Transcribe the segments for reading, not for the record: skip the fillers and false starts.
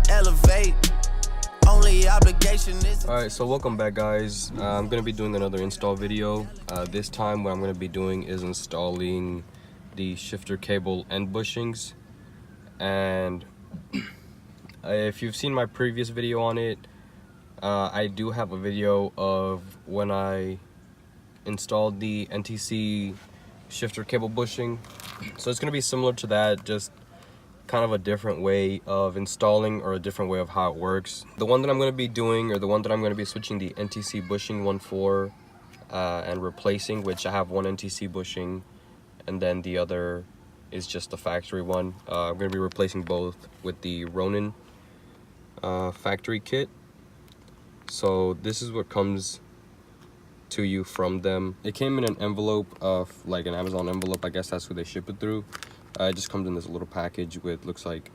elevate. Only obligation is. Alright, so welcome back, guys. I'm gonna be doing another install video. This time what I'm gonna be doing is installing the shifter cable end bushings. And if you've seen my previous video on it, I do have a video of when I installed the NTC shifter cable bushing. So it's gonna be similar to that, just kind of a different way of installing, or a different way of how it works. The one that I'm going to be doing, or the one that I'm going to be switching the NTC bushing one for and replacing, which I have one NTC bushing and then the other is just the factory one. I'm going to be replacing both with the Ronin Factory kit. So this is what comes to you from them. It came in an envelope of like an Amazon envelope. I guess that's who they ship it through. It just comes in this little package with, looks like,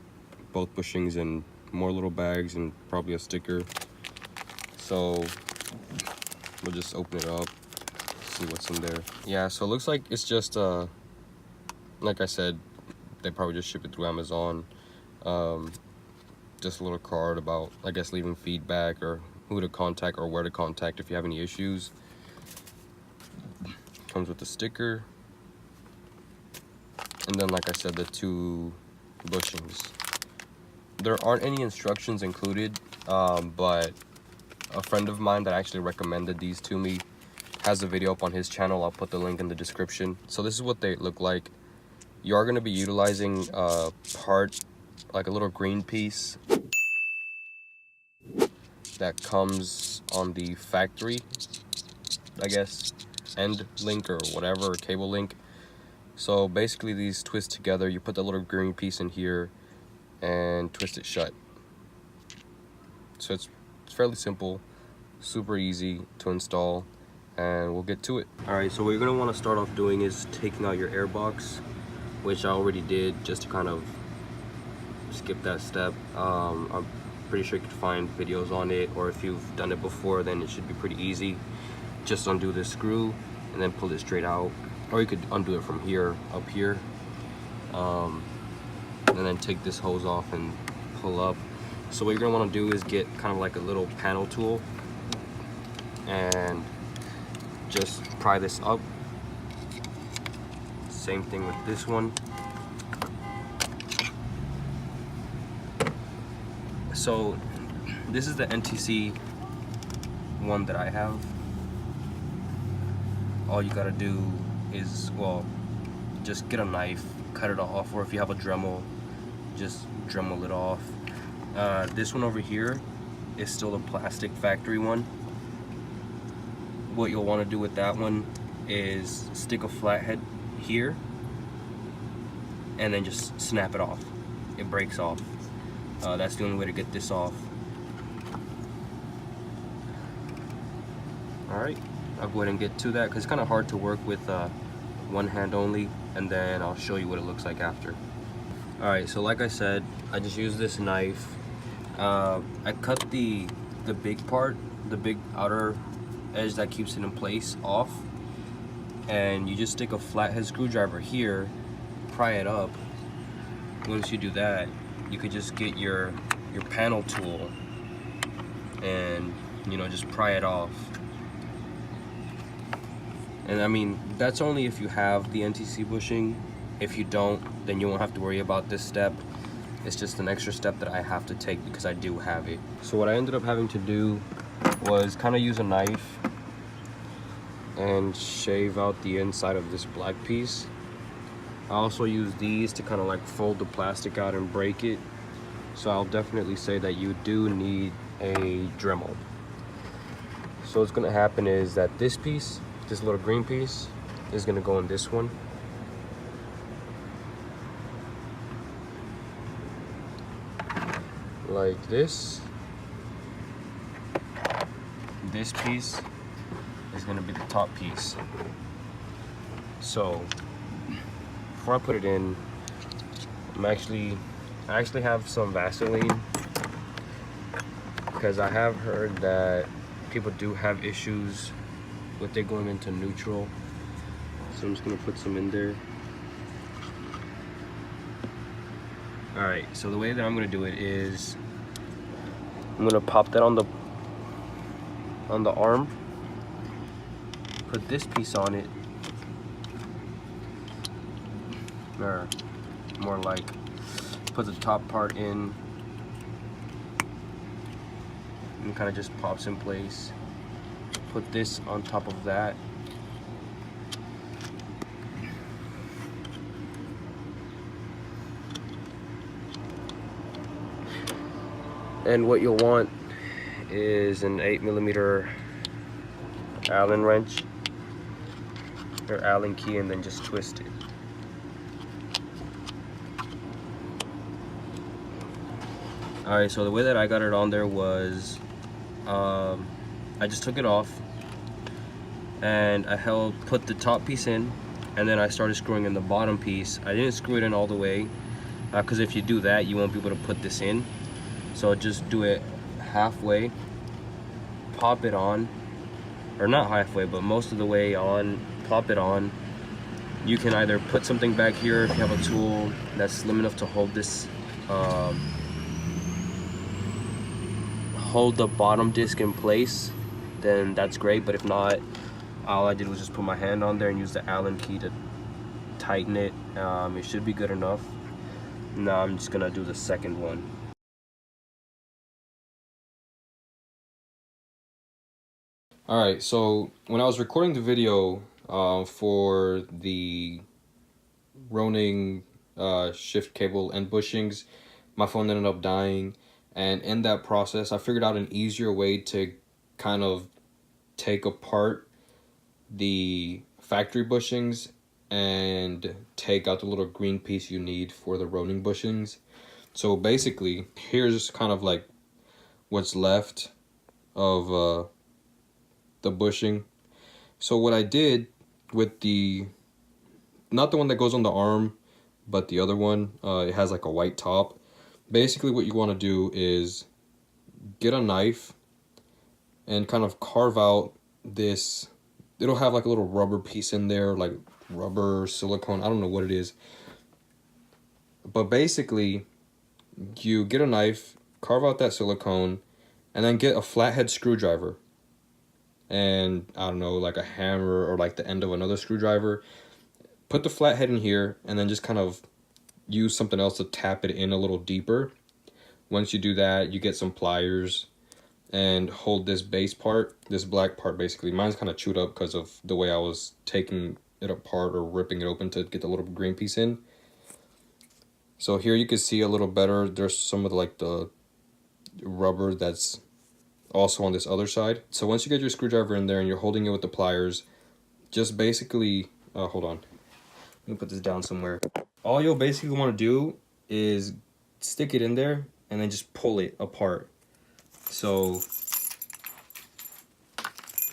both bushings and more little bags and probably a sticker. So we'll just open it up, see what's in there. Yeah, so it looks like it's just like I said, they probably just ship it through Amazon. Just a little card about, I guess, leaving feedback or who to contact or where to contact if you have any issues. Comes with a sticker. And then, like I said, the two bushings. There aren't any instructions included, but a friend of mine that actually recommended these to me has a video up on his channel. I'll put the link in the description. So this is what they look like. You are going to be utilizing part, like a little green piece that comes on the factory, I guess, end link or whatever, or cable link. So basically these twist together. You put the little green piece in here and twist it shut. So it's fairly simple, super easy to install, and we'll get to it. Alright, so what you're going to want to start off doing is taking out your air box, which I already did, just to kind of skip that step. I'm pretty sure you could find videos on it, or if you've done it before, then it should be pretty easy. Just undo this screw and then pull it straight out. Or you could undo it from here, up here, and then take this hose off and pull up. So what you're gonna wanna do is get kind of like a little panel tool and just pry this up. Same thing with this one. So this is the NTC one that I have. All you gotta do is, well, just get a knife, cut it off, or if you have a Dremel, just Dremel it off. This one over here is still a plastic factory one. What you'll want to do with that one is stick a flathead here and then just snap it off. It breaks off. That's the only way to get this off. Alright, I'll go ahead and get to that because it's kind of hard to work with one hand only, and then I'll show you what it looks like after. Alright, so like I said, I just used this knife. I cut the big part, the big outer edge that keeps it in place, off, and you just stick a flathead screwdriver here, pry it up. Once you do that, you could just get your panel tool and, you know, just pry it off. And I mean, that's only if you have the NTC bushing. If you don't, then you won't have to worry about this step. It's just an extra step that I have to take because I do have it. So what I ended up having to do was kind of use a knife and shave out the inside of this black piece. I also use these to kind of like fold the plastic out and break it. So I'll definitely say that you do need a Dremel. So what's going to happen is that this piece, this little green piece, is going to go in this one. Like this. This piece is going to be the top piece. So before I put it in, I actually have some Vaseline, because I have heard that people do have issues with it going into neutral. So I'm just gonna put some in there. Alright, so the way that I'm gonna do it is I'm gonna pop that on the arm, put this piece on it, or more like put the top part in, and it kind of just pops in place. Put this on top of that. And what you'll want is an 8mm Allen wrench or Allen key, and then just twist it. Alright, so the way that I got it on there was I just took it off and I put the top piece in, and then I started screwing in the bottom piece. I didn't screw it in all the way because if you do that you won't be able to put this in. So just do it halfway, pop it on, or not halfway, but most of the way on, pop it on. You can either put something back here if you have a tool that's slim enough to hold this, hold the bottom disc in place, then that's great. But if not, all I did was just put my hand on there and use the Allen key to tighten it. It should be good enough. Now I'm just gonna do the second one. Alright, so when I was recording the video for the Ronin shift cable and bushings, my phone ended up dying, and in that process I figured out an easier way to kind of take apart the factory bushings and take out the little green piece you need for the Ronin bushings. So basically, here's kind of like what's left of the bushing. So what I did with the, not the one that goes on the arm, but the other one, it has like a white top. Basically what you want to do is get a knife and kind of carve out this. It'll have like a little rubber piece in there, like rubber, silicone, I don't know what it is. But basically, you get a knife, carve out that silicone, and then get a flathead screwdriver. And I don't know, like a hammer or like the end of another screwdriver. Put the flathead in here and then just kind of use something else to tap it in a little deeper. Once you do that, you get some pliers and hold this base part, this black part basically. Mine's kind of chewed up because of the way I was taking it apart or ripping it open to get the little green piece in. So here you can see a little better. There's some of the rubber that's also on this other side. So once you get your screwdriver in there and you're holding it with the pliers, just basically, hold on, let me put this down somewhere. All you'll basically want to do is stick it in there and then just pull it apart. So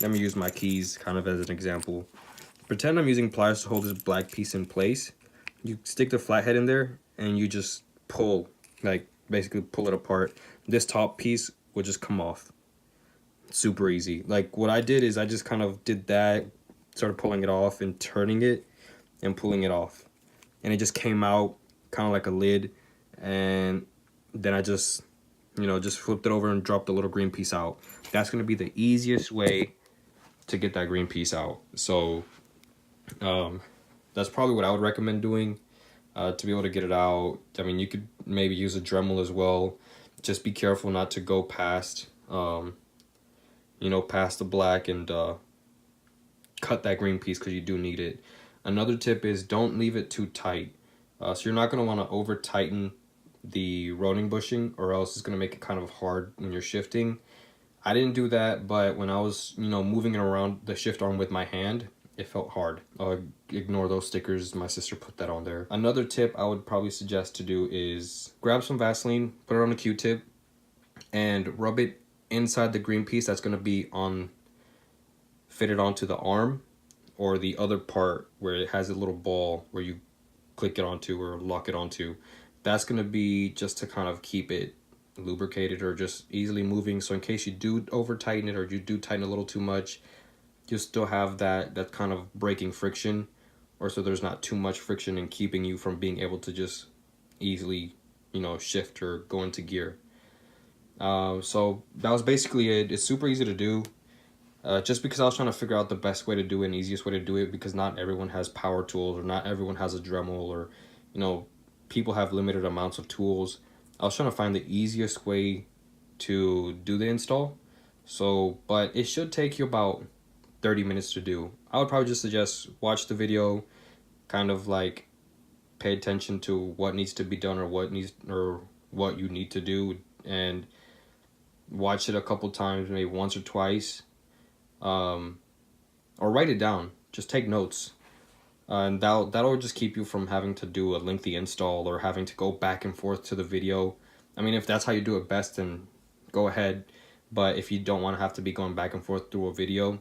let me use my keys kind of as an example. Pretend I'm using pliers to hold this black piece in place. You stick the flathead in there and you just pull, like basically pull it apart. This top piece will just come off. Super easy. Like what I did is I just kind of did that, started pulling it off and turning it and pulling it off, and it just came out kind of like a lid. And then I just, you know, just flipped it over and dropped the little green piece out. That's going to be the easiest way to get that green piece out. So that's probably what I would recommend doing to be able to get it out. I mean, you could maybe use a Dremel as well. Just be careful not to go past you know, past the black, and cut that green piece because you do need it. Another tip is don't leave it too tight. So you're not going to want to over tighten the Ronin bushing, or else it's going to make it kind of hard when you're shifting. I didn't do that, but when I was, you know, moving it around the shift arm with my hand, it felt hard. Ignore those stickers, my sister put that on there. Another tip I would probably suggest to do is grab some Vaseline, put it on a Q-tip, and rub it inside the green piece that's going to be fitted onto the arm, or the other part where it has a little ball where you click it onto or lock it onto. That's going to be just to kind of keep it lubricated or just easily moving. So in case you do over tighten it or you do tighten a little too much, you still have that kind of breaking friction, or so there's not too much friction in keeping you from being able to just easily you know, shift or go into gear. So that was basically it. It's super easy to do. Just because I was trying to figure out the best way to do it and easiest way to do it, because not everyone has power tools, or not everyone has a Dremel, or, you know, people have limited amounts of tools. I was trying to find the easiest way to do the install. So, but it should take you about 30 minutes to do. I would probably just suggest watch the video, kind of like pay attention to what needs to be done, or what you need to do, and watch it a couple times, maybe once or twice. Or write it down. Just take notes, and that'll just keep you from having to do a lengthy install or having to go back and forth to the video. I mean, if that's how you do it best, then go ahead. But if you don't want to have to be going back and forth through a video,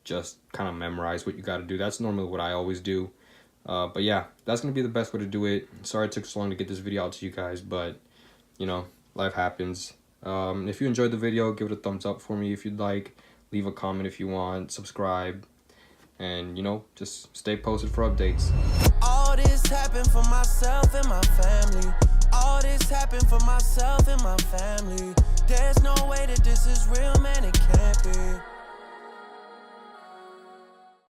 just kind of memorize what you got to do. That's normally what I always do. But yeah, that's gonna be the best way to do it. Sorry it took so long to get this video out to you guys, but you know, life happens. If you enjoyed the video, give it a thumbs up for me if you'd like. Leave a comment if you want, subscribe, and you know, just stay posted for updates. All this happened for myself and my family. All this happened for myself and my family.